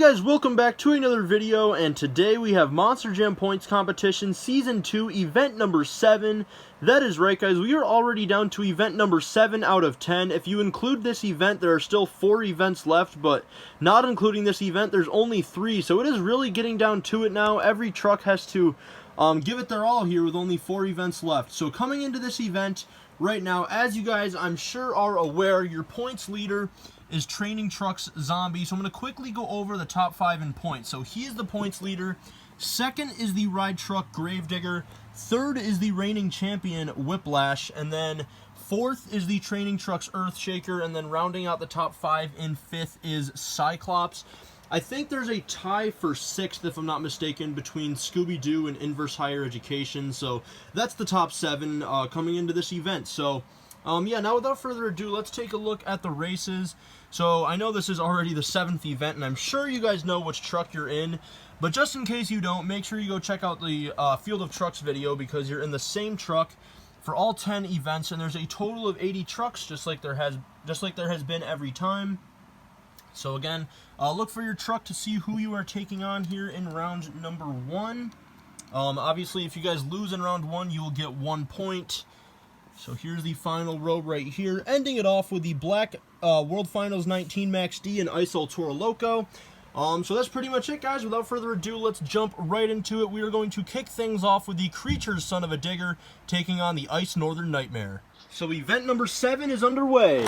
guys, welcome back to another video, and today we have Monster Jam Points Competition Season 2, Event number 7. That is right, guys, we are already down to Event number 7 out of 10. If you include this event, there are still 4 events left, but not including this event, there's only 3, so it is really getting down to it now. Every truck has to give it their all here with only 4 events left. So coming into this event right now, as you guys, I'm sure, are aware, your points leader is Training Trucks Zombie. So I'm going to quickly go over the top 5 in points. So he is the points leader. Second is the Ride Truck Gravedigger. Third is the reigning champion Whiplash. And then fourth is the Training Trucks Earthshaker. And then rounding out the top 5 in 5th is Cyclops. I think there's a tie for 6th, if I'm not mistaken, between Scooby-Doo and Inverse Higher Education. So that's the top 7 coming into this event. So yeah, now without further ado, let's take a look at the races. So I know this is already the 7th event, and I'm sure you guys know which truck you're in, but just in case you don't, make sure you go check out the Field of Trucks video, because you're in the same truck for all 10 events, and there's a total of 80 trucks, just like there has been every time. So again, look for your truck to see who you are taking on here in round number 1. Obviously, if you guys lose in round 1, you will get 1 point. So here's the final row right here, ending it off with the Black World Finals 19 Max D and Ice El Toro Loco. So that's pretty much it, guys. Without further ado, let's jump right into it. We are going to kick things off with the Creatures Son of a Digger taking on the Ice Northern Nightmare. So event number 7 is underway.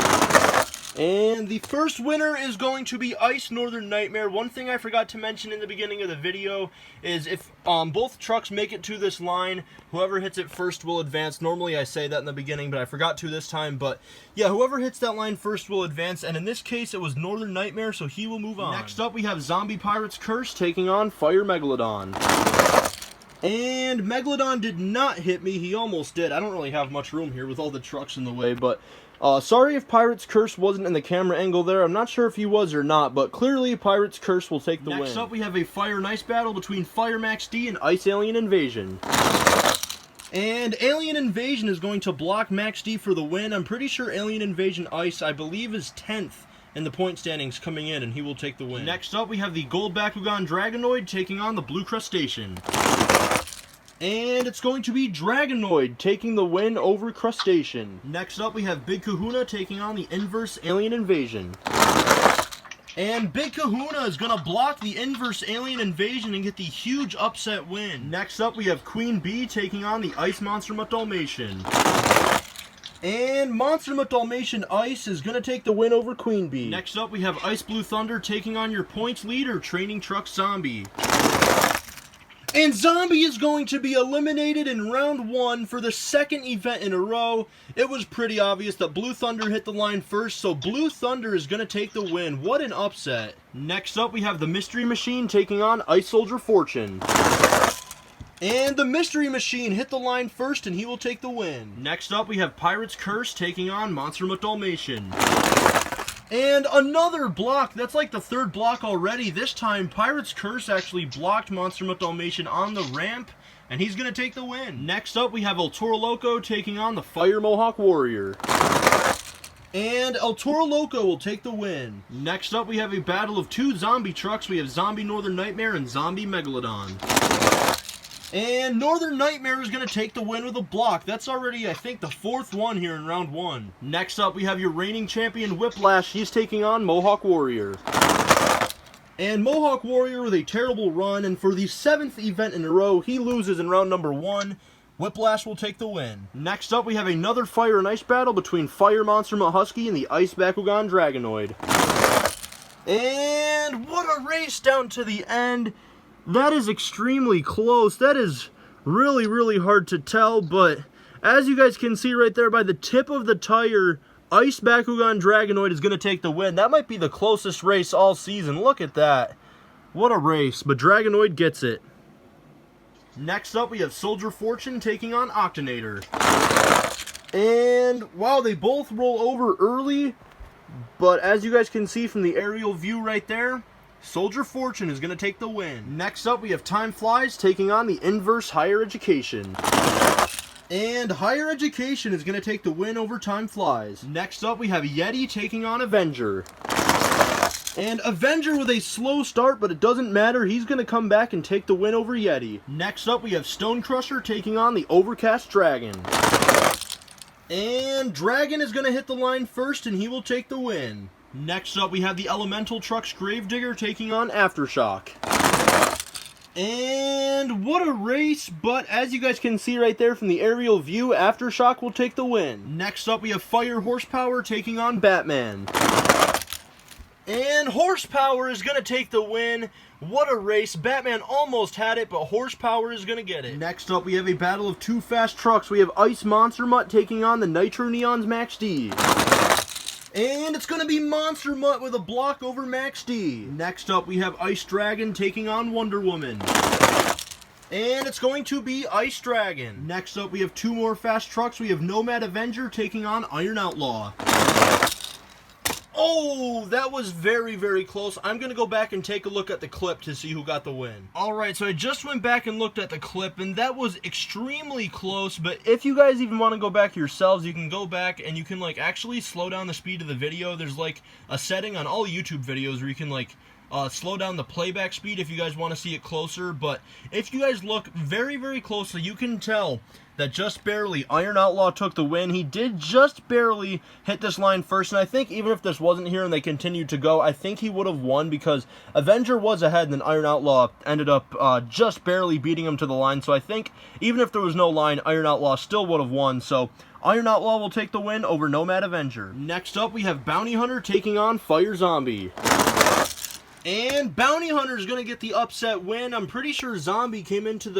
And the first winner is going to be Ice Northern Nightmare. One thing I forgot to mention in the beginning of the video is if both trucks make it to this line, whoever hits it first will advance. Normally I say that in the beginning, but I forgot to this time. But yeah, whoever hits that line first will advance. And in this case, it was Northern Nightmare, so he will move on. Next up, we have Zombie Pirate's Curse taking on Fire Megalodon. And Megalodon did not hit me. He almost did. I don't really have much room here with all the trucks in the way, but sorry if Pirate's Curse wasn't in the camera angle there. I'm not sure if he was or not, but clearly Pirate's Curse will take the win. Next up, we have a Fire and Ice battle between Fire Max D and Ice Alien Invasion. And Alien Invasion is going to block Max D for the win. I'm pretty sure Alien Invasion Ice, I believe, is 10th in the point standings coming in, and he will take the win. Next up, we have the Gold Bakugan Dragonoid taking on the Blue Crustacean. And it's going to be Dragonoid taking the win over Crustacean. Next up, we have Big Kahuna taking on the Inverse Alien Invasion. And Big Kahuna is going to block the Inverse Alien Invasion and get the huge upset win. Next up, we have Queen Bee taking on the Ice Monster Mutt Dalmatian. And Monster Mutt Dalmatian Ice is going to take the win over Queen Bee. Next up, we have Ice Blue Thunder taking on your points leader, Training Truck Zombie. And Zombie is going to be eliminated in round 1 for the 2nd event in a row. It was pretty obvious that Blue Thunder hit the line first, so Blue Thunder is going to take the win. What an upset. Next up, we have the Mystery Machine taking on Ice Soldier Fortune. And the Mystery Machine hit the line first, and he will take the win. Next up, we have Pirate's Curse taking on Monster Mutt Dalmatian. And another block. That's like the 3rd block already. This time, Pirate's Curse actually blocked Monster Mutt Dalmatian on the ramp, and he's going to take the win. Next up, we have El Toro Loco taking on the Fire Mohawk Warrior. And El Toro Loco will take the win. Next up, we have a battle of 2 zombie trucks. We have Zombie Northern Nightmare and Zombie Megalodon. And Northern Nightmare is going to take the win with a block. That's already, I think, the 4th one here in round 1. Next up, we have your reigning champion, Whiplash. He's taking on Mohawk Warrior. And Mohawk Warrior with a terrible run. And for the 7th event in a row, he loses in round number 1. Whiplash will take the win. Next up, we have another Fire and Ice battle between Fire Monster Mutt Husky and the Ice Bakugan Dragonoid. And what a race down to the end. That is extremely close. That is really, really hard to tell, but as you guys can see right there by the tip of the tire, Ice Bakugan Dragonoid is going to take the win. That might be the closest race all season. Look at that. What a race, but Dragonoid gets it. Next up, we have Soldier Fortune taking on Octonator. And, wow, they both roll over early, but as you guys can see from the aerial view right there, Soldier Fortune is going to take the win. Next up, we have Time Flies taking on the Inverse Higher Education. And Higher Education is going to take the win over Time Flies. Next up, we have Yeti taking on Avenger. And Avenger with a slow start, but it doesn't matter. He's going to come back and take the win over Yeti. Next up, we have Stone Crusher taking on the Overcast Dragon. And Dragon is going to hit the line first, and he will take the win. Next up, we have the Elemental Trucks Gravedigger taking on Aftershock. And what a race, but as you guys can see right there from the aerial view, Aftershock will take the win. Next up, we have Fire Horsepower taking on Batman. And Horsepower is going to take the win. What a race. Batman almost had it, but Horsepower is going to get it. Next up, we have a battle of two fast trucks. We have Ice Monster Mutt taking on the Nitro Neons Max D. And it's going to be Monster Mutt with a block over Max D. Next up, we have Ice Dragon taking on Wonder Woman. And it's going to be Ice Dragon. Next up, we have two more fast trucks. We have Nomad Avenger taking on Iron Outlaw. Oh, that was very, very close. I'm going to go back and take a look at the clip to see who got the win. Alright, so I just went back and looked at the clip, and that was extremely close, but if you guys even want to go back yourselves, you can go back and you can, like, actually slow down the speed of the video. There's, like, a setting on all YouTube videos where you can, like, slow down the playback speed if you guys want to see it closer, but if you guys look very, very closely, you can tell that just barely Iron Outlaw took the win. He did just barely hit this line first, and I think even if this wasn't here and they continued to go, I think he would have won because Avenger was ahead and then Iron Outlaw ended up just barely beating him to the line, so I think even if there was no line, Iron Outlaw still would have won, so Iron Outlaw will take the win over Nomad Avenger. Next up, we have Bounty Hunter taking on Fire Zombie. And Bounty Hunter is going to get the upset win. I'm pretty sure Zombie came into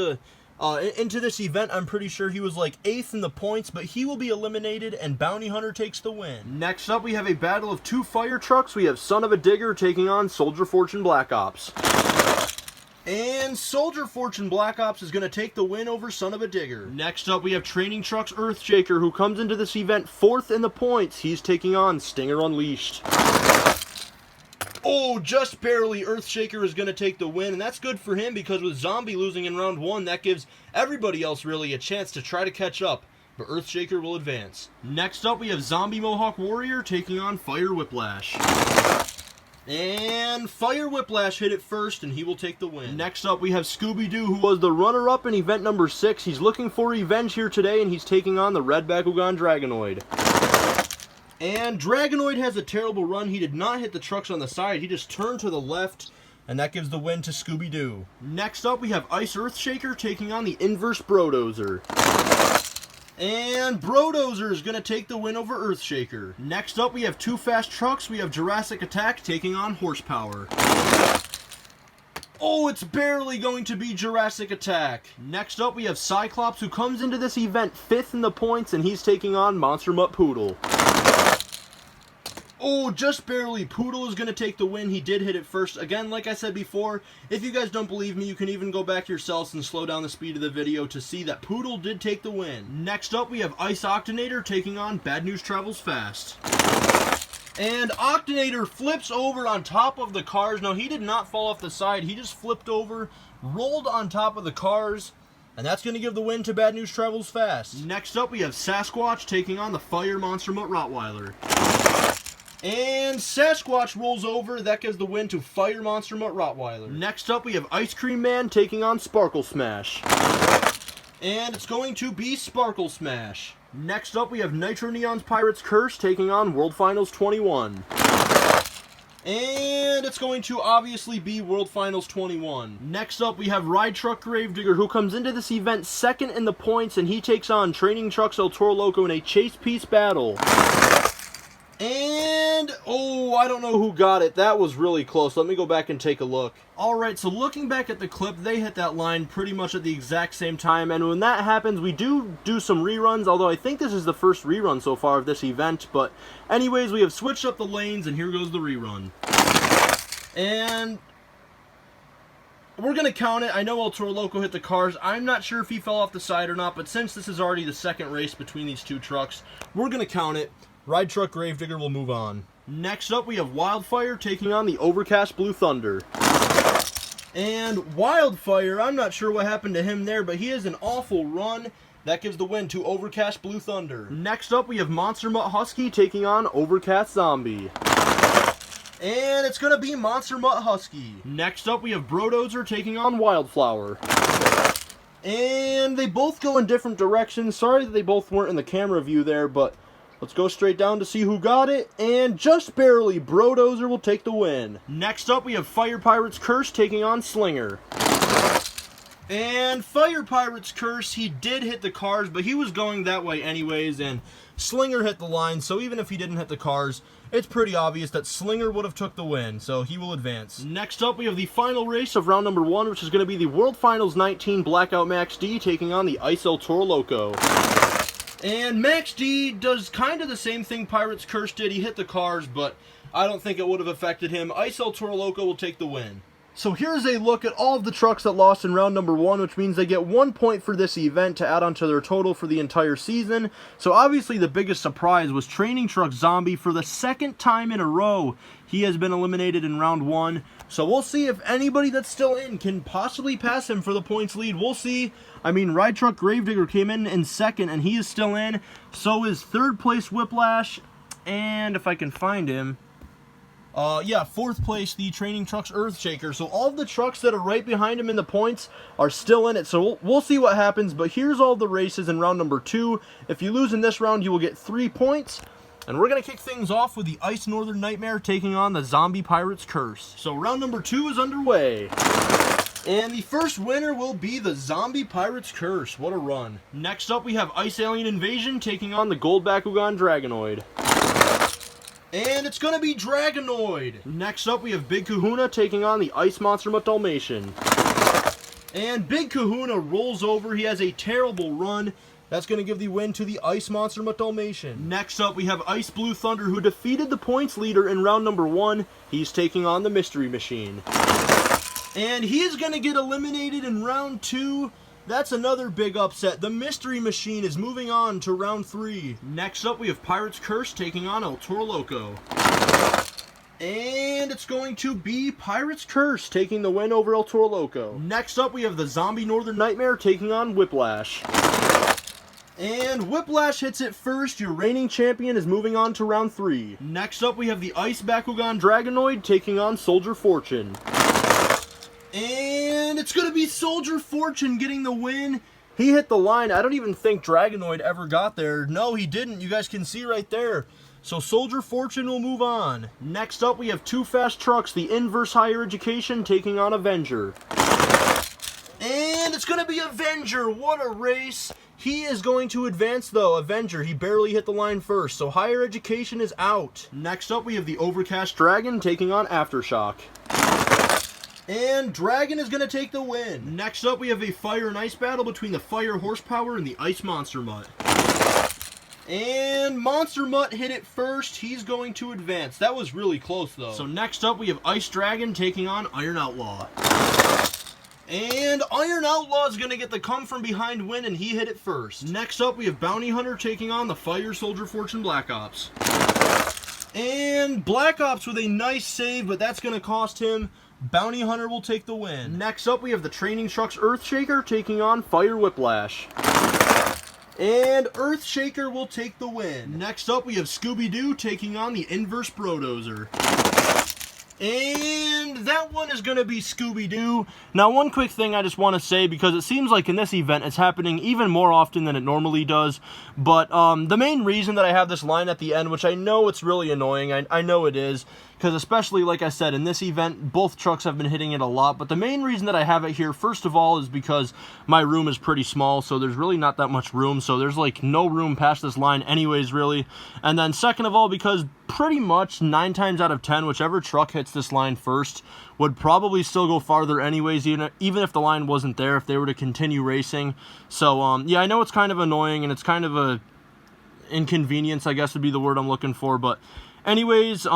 this event. I'm pretty sure he was like 8th in the points, but he will be eliminated and Bounty Hunter takes the win. Next up, we have a battle of two fire trucks. We have Son of a Digger taking on Soldier Fortune Black Ops. And Soldier Fortune Black Ops is going to take the win over Son of a Digger. Next up, we have Training Trucks Earthshaker, who comes into this event 4th in the points. He's taking on Stinger Unleashed. Oh, just barely Earthshaker is going to take the win, and that's good for him because with Zombie losing in round 1, that gives everybody else really a chance to try to catch up, but Earthshaker will advance. Next up, we have Zombie Mohawk Warrior taking on Fire Whiplash. And Fire Whiplash hit it first, and he will take the win. Next up, we have Scooby-Doo, who was the runner-up in event number 6. He's looking for revenge here today, and he's taking on the Red Bakugan Dragonoid. And Dragonoid has a terrible run. He did not hit the trucks on the side. He just turned to the left, and that gives the win to Scooby-Doo. Next up, we have Ice Earthshaker taking on the Inverse Brodozer. And Brodozer is going to take the win over Earthshaker. Next up, we have two fast trucks. We have Jurassic Attack taking on Horsepower. Oh, it's barely going to be Jurassic Attack. Next up, we have Cyclops, who comes into this event 5th in the points, and he's taking on Monster Mutt Poodle. Oh, just barely. Poodle is going to take the win. He did hit it first. Again, like I said before, if you guys don't believe me, you can even go back yourselves and slow down the speed of the video to see that Poodle did take the win. Next up, we have Ice Octonator taking on Bad News Travels Fast. And Octonator flips over on top of the cars. No, he did not fall off the side. He just flipped over, rolled on top of the cars, and that's going to give the win to Bad News Travels Fast. Next up, we have Sasquatch taking on the Fire Monster Mutt Rottweiler. And Sasquatch rolls over. That gives the win to Fire Monster Mutt Rottweiler. Next up, we have Ice Cream Man taking on Sparkle Smash. And it's going to be Sparkle Smash. Next up, we have Nitro Neon's Pirate's Curse taking on World Finals 21. And it's going to obviously be World Finals 21. Next up, we have Ride Truck Gravedigger, who comes into this event 2nd in the points, and he takes on Training Trucks El Toro Loco in a chase piece battle. And, oh, I don't know who got it. That was really close. Let me go back and take a look. Alright, so looking back at the clip, they hit that line pretty much at the exact same time. And when that happens, we do some reruns, although I think this is the first rerun so far of this event. But anyways, we have switched up the lanes, and here goes the rerun. And we're going to count it. I know El Toro Loco hit the cars. I'm not sure if he fell off the side or not, but since this is already the second race between these two trucks, we're going to count it. Ride Truck Gravedigger will move on. Next up, we have Wildfire taking on the Overcast Blue Thunder. And Wildfire, I'm not sure what happened to him there, but he has an awful run. That gives the win to Overcast Blue Thunder. Next up, we have Monster Mutt Husky taking on Overcast Zombie. And it's going to be Monster Mutt Husky. Next up, we have Brodozer taking on Wildflower. And they both go in different directions. Sorry that they both weren't in the camera view there, but let's go straight down to see who got it. And just barely, Brodozer will take the win. Next up, we have Fire Pirate's Curse taking on Slinger. And Fire Pirate's Curse, he did hit the cars, but he was going that way anyways, and Slinger hit the line, so even if he didn't hit the cars, it's pretty obvious that Slinger would have took the win, so he will advance. Next up, we have the final race of round number 1, which is going to be the World Finals 19 Blackout Max D taking on the Ice El Toro Loco. And Max D does kind of the same thing Pirate's Curse did. He hit the cars, but I don't think it would have affected him. Ice El Toro Loco will take the win. So here's a look at all of the trucks that lost in round number 1, which means they get 1 point for this event to add onto their total for the entire season. So obviously the biggest surprise was Training Truck Zombie. For the second time in a row, he has been eliminated in round 1. So we'll see if anybody that's still in can possibly pass him for the points lead. We'll see. I mean, Ride Truck Gravedigger came in second, and he is still in. So is third place Whiplash, and if I can find him... fourth place, the Training Trucks Earthshaker. So all of the trucks that are right behind him in the points are still in it. So we'll see what happens. But here's all the races in round number 2. If you lose in this round, you will get 3 points. And we're going to kick things off with the Ice Northern Nightmare taking on the Zombie Pirate's Curse. So round number 2 is underway. And the first winner will be the Zombie Pirate's Curse. What a run. Next up, we have Ice Alien Invasion taking on the Gold Bakugan Dragonoid. And it's going to be Dragonoid. Next up, we have Big Kahuna taking on the Ice Monster Mutt Dalmatian. And Big Kahuna rolls over. He has a terrible run. That's going to give the win to the Ice Monster Mutt Dalmatian. Next up, we have Ice Blue Thunder, who defeated the points leader in round number 1. He's taking on the Mystery Machine. And he is going to get eliminated in round 2. That's another big upset. The Mystery Machine is moving on to round 3. Next up, we have Pirate's Curse taking on El Toro Loco. And it's going to be Pirate's Curse taking the win over El Toro Loco. Next up, we have the Zombie Northern Nightmare taking on Whiplash. And Whiplash hits it first. Your reigning champion is moving on to round 3. Next up, we have the Ice Bakugan Dragonoid taking on Soldier Fortune. And it's going to be Soldier Fortune getting the win. He hit the line. I don't even think Dragonoid ever got there. No, he didn't. You guys can see right there. So Soldier Fortune will move on. Next up, we have 2 fast trucks. The Inverse Higher Education taking on Avenger. And it's going to be Avenger. What a race. He is going to advance, though. Avenger, he barely hit the line first. So Higher Education is out. Next up, we have the Overcast Dragon taking on Aftershock. And Dragon is going to take the win. Next up, we have a Fire and Ice battle between the Fire Horsepower and the Ice Monster Mutt. And Monster Mutt hit it first. He's going to advance. That was really close, though. So next up, we have Ice Dragon taking on Iron Outlaw. And Iron Outlaw is going to get the come from behind win, and he hit it first. Next up, we have Bounty Hunter taking on the Fire Soldier Fortune Black Ops. And Black Ops with a nice save, but that's going to cost him. Bounty Hunter will take the win. Next up, we have the Training Trucks Earthshaker taking on Fire Whiplash. And Earthshaker will take the win. Next up, we have Scooby-Doo taking on the Inverse Brodozer. And that one is going to be Scooby-Doo. Now, one quick thing I just want to say, because it seems like in this event it's happening even more often than it normally does. But the main reason that I have this line at the end, which I know it's really annoying, I know it is, because especially, like I said, in this event, both trucks have been hitting it a lot. But the main reason that I have it here, first of all, is because my room is pretty small, so there's really not that much room. So there's, like, no room past this line anyways, really. And then second of all, because pretty much 9 times out of 10, whichever truck hits this line first would probably still go farther anyways, even if the line wasn't there, if they were to continue racing. So, yeah, I know it's kind of annoying, and it's kind of a inconvenience, I guess would be the word I'm looking for. But anyways,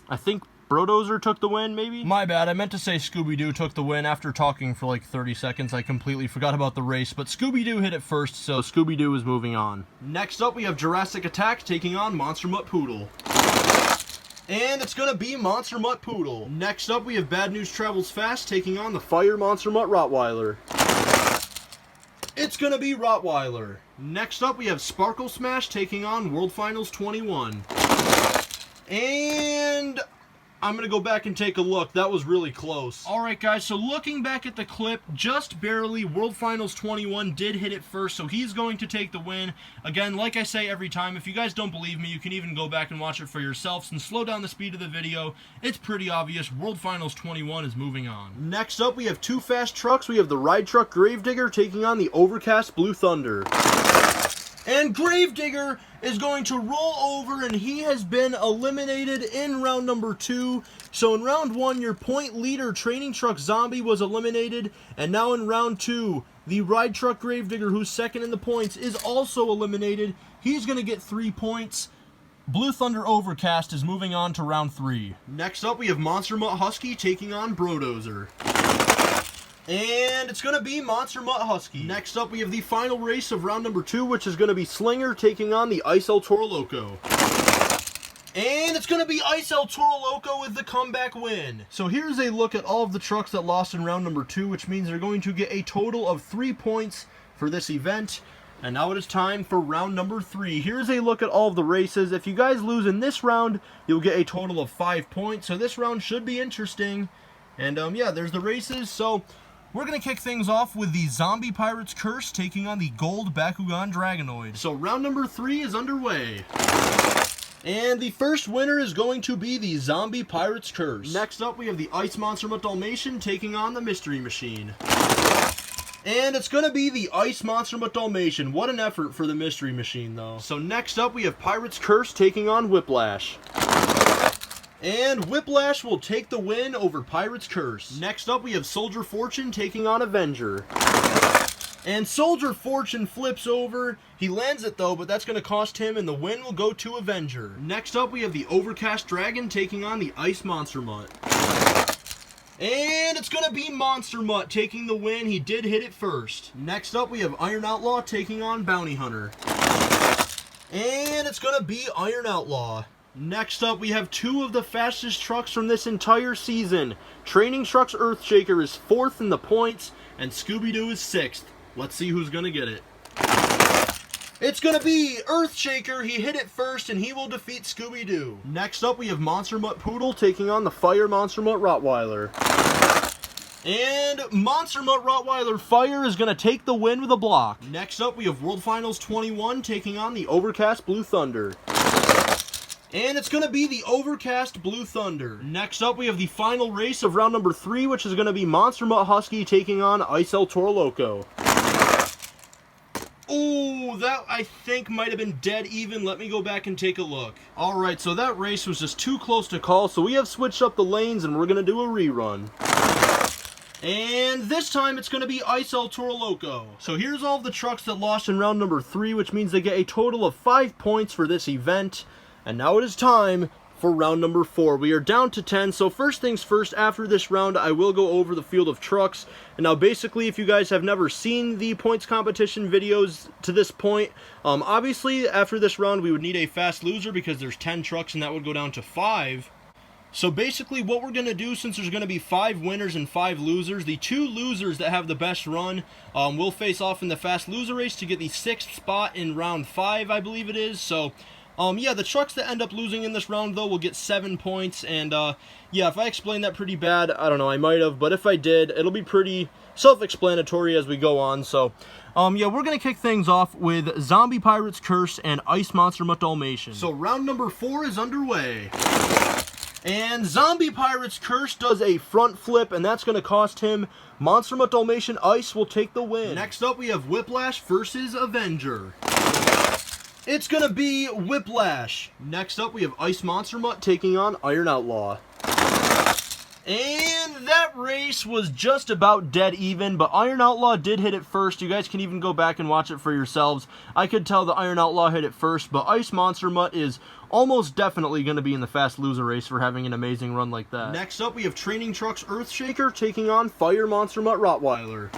I think Brodozer took the win, maybe? My bad, I meant to say Scooby-Doo took the win. After talking for like 30 seconds, I completely forgot about the race, but Scooby-Doo hit it first, so Scooby-Doo is moving on. Next up, we have Jurassic Attack taking on Monster Mutt Poodle. And it's going to be Monster Mutt Poodle. Next up, we have Bad News Travels Fast taking on the Fire Monster Mutt Rottweiler. It's going to be Rottweiler. Next up, we have Sparkle Smash taking on World Finals 21. And I'm going to go back and take a look. That was really close. Alright guys, so looking back at the clip, just barely, World Finals 21 did hit it first, so he's going to take the win. Again, like I say every time, if you guys don't believe me, you can even go back and watch it for yourselves and slow down the speed of the video. It's pretty obvious. World Finals 21 is moving on. Next up, we have two fast trucks. We have the Ride Truck Gravedigger taking on the Overcast Blue Thunder. And Gravedigger is going to roll over, and he has been eliminated in round number 2. So in round 1, your point leader, Training Truck Zombie, was eliminated. And now in round 2, the Ride Truck Gravedigger, who's second in the points, is also eliminated. He's going to get 3 points. Blue Thunder Overcast is moving on to round 3. Next up, we have Monster Mutt Husky taking on Brodozer. And it's going to be Monster Mutt Husky. Next up, we have the final race of round number 2, which is going to be Slinger taking on the Ice El Toro Loco. And it's going to be Ice El Toro Loco with the comeback win. So here's a look at all of the trucks that lost in round number 2, which means they're going to get a total of 3 points for this event. And now it is time for round number 3. Here's a look at all of the races. If you guys lose in this round, you'll get a total of 5 points. So this round should be interesting. And yeah, there's the races. So we're going to kick things off with the Zombie Pirates Curse taking on the Gold Bakugan Dragonoid. So round number 3 is underway. And the first winner is going to be the Zombie Pirates Curse. Next up, we have the Ice Monster Mutt Dalmatian taking on the Mystery Machine. And it's going to be the Ice Monster Mutt Dalmatian. What an effort for the Mystery Machine, though. So next up, we have Pirates Curse taking on Whiplash. And Whiplash will take the win over Pirates Curse. Next up, we have Soldier Fortune taking on Avenger. And Soldier Fortune flips over. He lands it, though, but that's going to cost him, and the win will go to Avenger. Next up, we have the Overcast Dragon taking on the Ice Monster Mutt. And it's going to be Monster Mutt taking the win. He did hit it first. Next up, we have Iron Outlaw taking on Bounty Hunter. And it's going to be Iron Outlaw. Next up, we have 2 of the fastest trucks from this entire season. Training Trucks Earthshaker is 4th in the points, and Scooby-Doo is 6th. Let's see who's going to get it. It's going to be Earthshaker. He hit it first, and he will defeat Scooby-Doo. Next up, we have Monster Mutt Poodle taking on the Fire Monster Mutt Rottweiler. And Monster Mutt Rottweiler Fire is going to take the win with a block. Next up, we have World Finals 21 taking on the Overcast Blue Thunder. And it's going to be the Overcast Blue Thunder. Next up, we have the final race of round number 3, which is going to be Monster Mutt Husky taking on Ice El Toro Loco. Ooh, that I think might have been dead even. Let me go back and take a look. Alright, so that race was just too close to call, so we have switched up the lanes and we're going to do a rerun. And this time it's going to be Ice El Toro Loco. So here's all of the trucks that lost in round number 3, which means they get a total of 5 points for this event. And now it is time for round number 4. We are down to 10, so first things first, after this round, I will go over the field of trucks. And now basically, if you guys have never seen the points competition videos to this point, obviously after this round we would need a fast loser because there's 10 trucks and that would go down to 5. So basically what we're going to do, since there's going to be 5 winners and 5 losers, the 2 losers that have the best run will face off in the fast loser race to get the 6th spot in round 5, I believe it is. So yeah, the trucks that end up losing in this round, though, will get 7 points, and, yeah, if I explained that pretty bad, I don't know, I might have, but if I did, it'll be pretty self-explanatory as we go on, so, yeah, we're gonna kick things off with Zombie Pirates Curse and Ice Monster Mutt Dalmatian. So, round number 4 is underway. And Zombie Pirates Curse does a front flip, and that's gonna cost him. Monster Mutt Dalmatian Ice will take the win. Next up, we have Whiplash versus Avenger. It's going to be Whiplash. Next up, we have Ice Monster Mutt taking on Iron Outlaw. And that race was just about dead even, but Iron Outlaw did hit it first. You guys can even go back and watch it for yourselves. I could tell the Iron Outlaw hit it first, but Ice Monster Mutt is almost definitely going to be in the fast loser race for having an amazing run like that. Next up, we have Training Trucks Earthshaker taking on Fire Monster Mutt Rottweiler.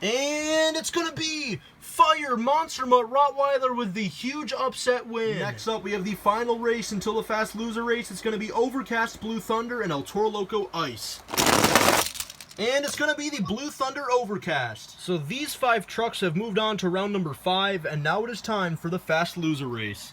And it's going to be Fire Monster Mutt Rottweiler with the huge upset win. Next up, we have the final race until the fast loser race. It's going to be Overcast Blue Thunder and El Toro Loco Ice. And it's going to be the Blue Thunder Overcast. So these 5 trucks have moved on to round number 5, and now it is time for the fast loser race.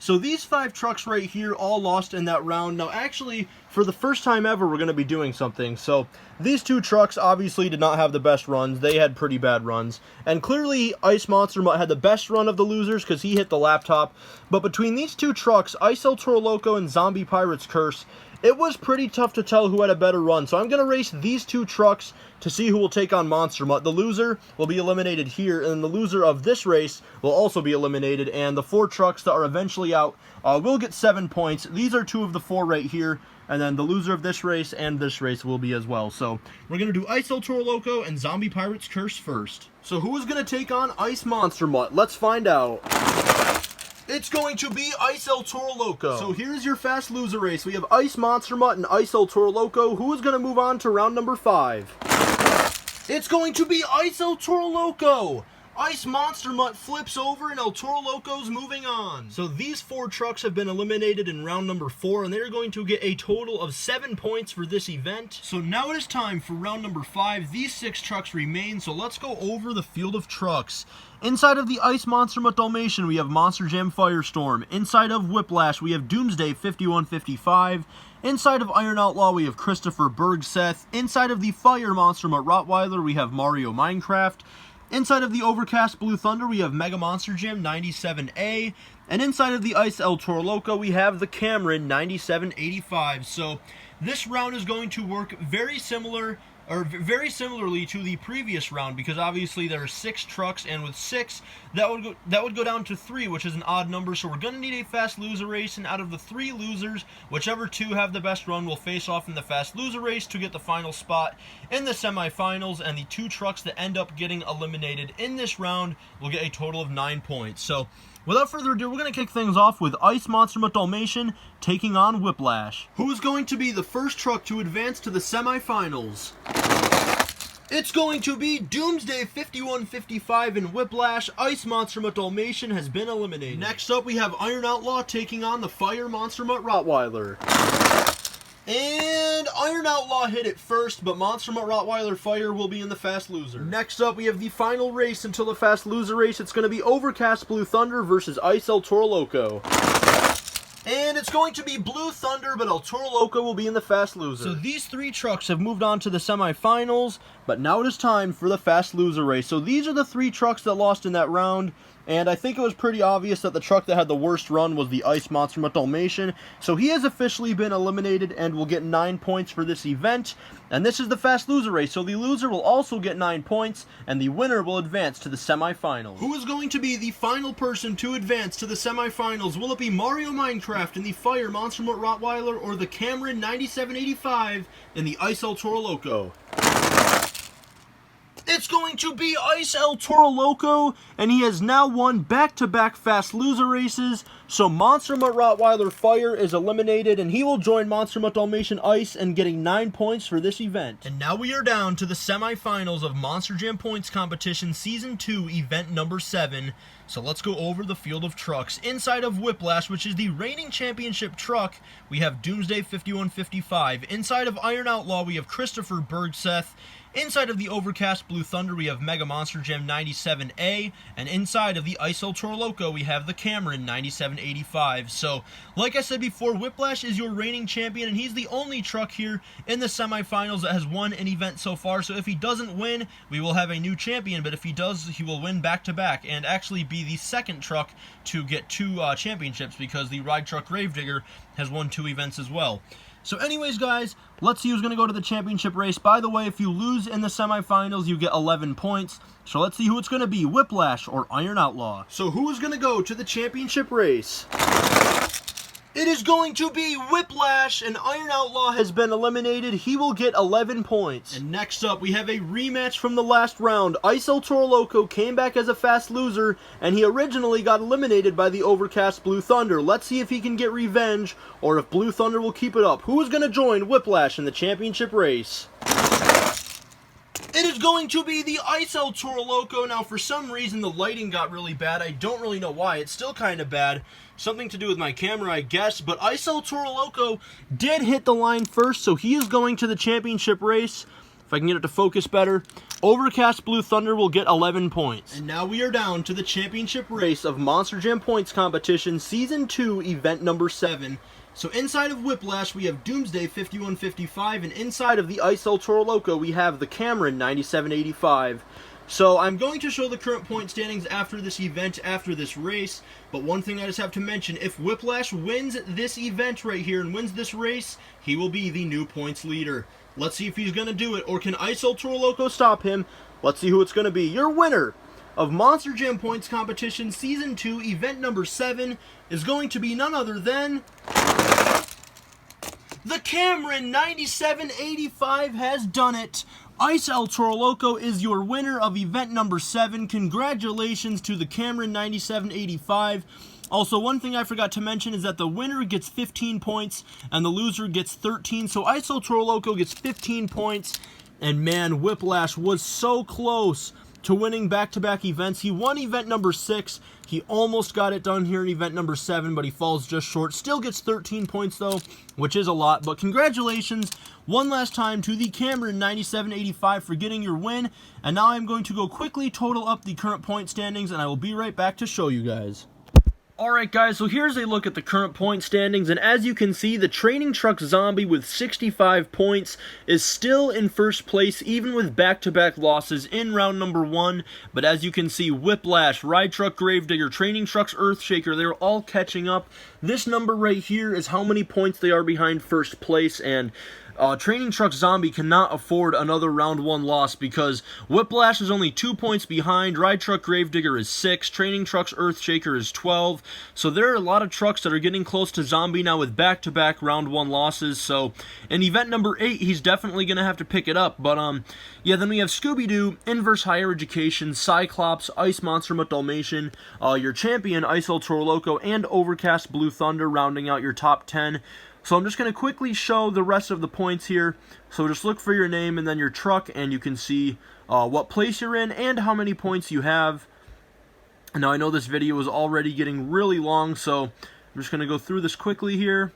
So these 5 trucks right here all lost in that round. Now actually, for the first time ever, we're going to be doing something. So these 2 trucks obviously did not have the best runs. They had pretty bad runs. And clearly, Ice Monster Mutt had the best run of the losers because he hit the laptop. But between these 2 trucks, Ice El Toro Loco and Zombie Pirates Curse, it was pretty tough to tell who had a better run. So I'm going to race these 2 trucks to see who will take on Monster Mutt. The loser will be eliminated here, and the loser of this race will also be eliminated. And the 4 trucks that are eventually out will get 7 points. These are 2 of the 4 right here. And then the loser of this race and this race will be as well. So we're going to do Ice El Toro Loco and Zombie Pirates Curse first. So who is going to take on Ice Monster Mutt? Let's find out. It's going to be Ice El Toro Loco. So here's your fast loser race. We have Ice Monster Mutt and Ice El Toro Loco. Who is going to move on to round number 5? It's going to be Ice El Toro Loco. Ice Monster Mutt flips over and El Toro Loco's moving on. So these 4 trucks have been eliminated in round number 4, and they're going to get a total of 7 points for this event. So now it is time for round number 5. These 6 trucks remain, so let's go over the field of trucks. Inside of the Ice Monster Mutt Dalmatian, we have Monster Jam Firestorm. Inside of Whiplash, we have Doomsday 5155. Inside of Iron Outlaw, we have Christopher Bergseth. Inside of the Fire Monster Mutt Rottweiler, we have Mario Minecraft. Inside of the Overcast Blue Thunder, we have Mega Monster Jam 97A. And inside of the Ice El Toro Loco, we have the Cameron 9785. So this round is going to work very similarly to the previous round, because obviously there are 6 trucks, and with 6 that would go down to 3, which is an odd number. So we're going to need a fast loser race, and out of the 3 losers, whichever 2 have the best run will face off in the fast loser race to get the final spot in the semifinals, and the 2 trucks that end up getting eliminated in this round will get a total of 9 points. So without further ado, we're going to kick things off with Ice Monster Mutt Dalmatian taking on Whiplash. Who is going to be the first truck to advance to the semifinals? It's going to be Doomsday 5155 in Whiplash. Ice Monster Mutt Dalmatian has been eliminated. Next up, we have Iron Outlaw taking on the Fire Monster Mutt Rottweiler. And Iron Outlaw hit it first, but Monster Mutt Rottweiler Fire will be in the fast loser. Next up, we have the final race until the fast loser race. It's going to be Overcast Blue Thunder versus Ice El Toro Loco. And it's going to be Blue Thunder, but El Toro Loco will be in the fast loser. So these 3 trucks have moved on to the semifinals, but now it is time for the fast loser race. So these are the 3 trucks that lost in that round, and I think it was pretty obvious that the truck that had the worst run was the Ice Monster Mutt Dalmatian. So he has officially been eliminated and will get 9 points for this event. And this is the fast loser race, so the loser will also get 9 points, and the winner will advance to the semifinals. Who is going to be the final person to advance to the semifinals? Will it be Mario Minecraft in the Fire Monster Mutt Rottweiler, or the Cameron 9785 in the Ice El Toro Loco? It's going to be Ice El Toro Loco, and he has now won back-to-back fast loser races. So Monster Mutt Rottweiler Fire is eliminated, and he will join Monster Mutt Dalmatian Ice and getting 9 points for this event. And now we are down to the semifinals of Monster Jam Points Competition Season 2, Event Number 7. So let's go over the field of trucks. Inside of Whiplash, which is the reigning championship truck, we have Doomsday 5155. Inside of Iron Outlaw, we have Christopher Bergseth. Inside of the Overcast Blue Thunder, we have Mega Monster Jam 97A, and inside of the Ice El Toro Loco, we have the Cameron 9785. So, like I said before, Whiplash is your reigning champion, and he's the only truck here in the semifinals that has won an event so far. So if he doesn't win, we will have a new champion, but if he does, he will win back-to-back, and actually be the second truck to get 2 championships, because the Ride Truck Gravedigger has won 2 events as well. So anyways, guys, let's see who's going to go to the championship race. By the way, if you lose in the semifinals, you get 11 points. So let's see who it's going to be, Whiplash or Iron Outlaw. So who is going to go to the championship race? It is going to be Whiplash, and Iron Outlaw has been eliminated. He will get 11 points. And next up, we have a rematch from the last round. Ice El Toro Loco came back as a fast loser, and he originally got eliminated by the Overcast Blue Thunder. Let's see if he can get revenge, or if Blue Thunder will keep it up. Who is going to join Whiplash in the championship race? It is going to be the Ice El Toro Loco. Now, for some reason, the lighting got really bad. I don't really know why. It's still kind of bad. Something to do with my camera, I guess. But Ice El Toro Loco did hit the line first, so he is going to the championship race. If I can get it to focus better, Overcast Blue Thunder will get 11 points. And now we are down to the championship race of Monster Jam Points Competition Season 2, Event number 7. So inside of Whiplash, we have Doomsday 5155, and inside of the Ice El Toro Loco, we have the Cameron 9785. So I'm going to show the current point standings after this event, after this race, but one thing I just have to mention, if Whiplash wins this event right here and wins this race, he will be the new points leader. Let's see if he's going to do it, or can Ice El Toro Loco stop him? Let's see who it's going to be. Your winner of Monster Jam Points Competition Season 2, Event number 7, is going to be none other than the Cameron 9785 has done it. Ice El Toro Loco is your winner of Event number 7. Congratulations to the Cameron 9785. Also, one thing I forgot to mention is that the winner gets 15 points and the loser gets 13. So Ice El Toro Loco gets 15 points. And man, Whiplash was so close to winning back-to-back events. He won event number 6. He almost got it done here in event number 7, but he falls just short. Still gets 13 points though, which is a lot. But congratulations one last time to the Cameron 9785 for getting your win. And now I'm going to go quickly total up the current point standings, and I will be right back to show you guys. Alright guys, so here's a look at the current point standings, and as you can see, the Training Truck Zombie with 65 points is still in first place, even with back-to-back losses in round number 1, but as you can see, Whiplash, Ride Truck Gravedigger, Training Trucks Earthshaker, they're all catching up. This number right here is how many points they are behind first place, and Training Truck Zombie cannot afford another round 1 loss because Whiplash is only 2 points behind, Ride Truck Gravedigger is 6, Training Trucks Earthshaker is 12, so there are a lot of trucks that are getting close to Zombie now with back-to-back round 1 losses, so in event number 8, he's definitely going to have to pick it up, but yeah, then we have Scooby-Doo, Inverse Higher Education, Cyclops, Ice Monster Mutt Dalmatian, your champion, Ice El Toro Loco, and Overcast Blue Thunder rounding out your top 10. So I'm just going to quickly show the rest of the points here. So just look for your name and then your truck, and you can see what place you're in and how many points you have. Now I know this video is already getting really long, so I'm just going to go through this quickly here.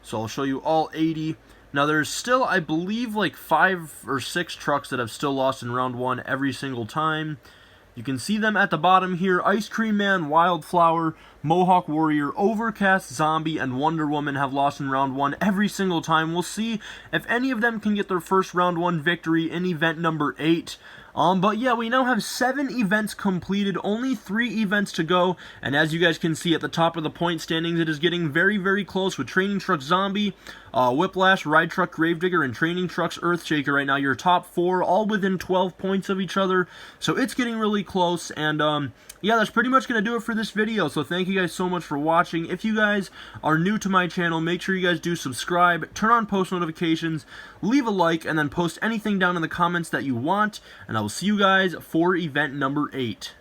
So I'll show you all 80. Now there's still, I believe, like 5 or 6 trucks that have still lost in round 1 every single time. You can see them at the bottom here. Ice Cream Man, Wildflower, Mohawk Warrior, Overcast Zombie, and Wonder Woman have lost in round 1 every single time. We'll see if any of them can get their first round 1 victory in event number 8. But yeah, we now have 7 events completed, only 3 events to go, and as you guys can see at the top of the point standings, it is getting very, very close with Training Truck Zombie, Whiplash, Ride Truck Gravedigger, and Training Trucks Earthshaker right now. Your top 4, all within 12 points of each other, so it's getting really close, and yeah, that's pretty much going to do it for this video, so thank you guys so much for watching. If you guys are new to my channel, make sure you guys do subscribe, turn on post notifications, leave a like, and then post anything down in the comments that you want, and I will see you guys for event number 8.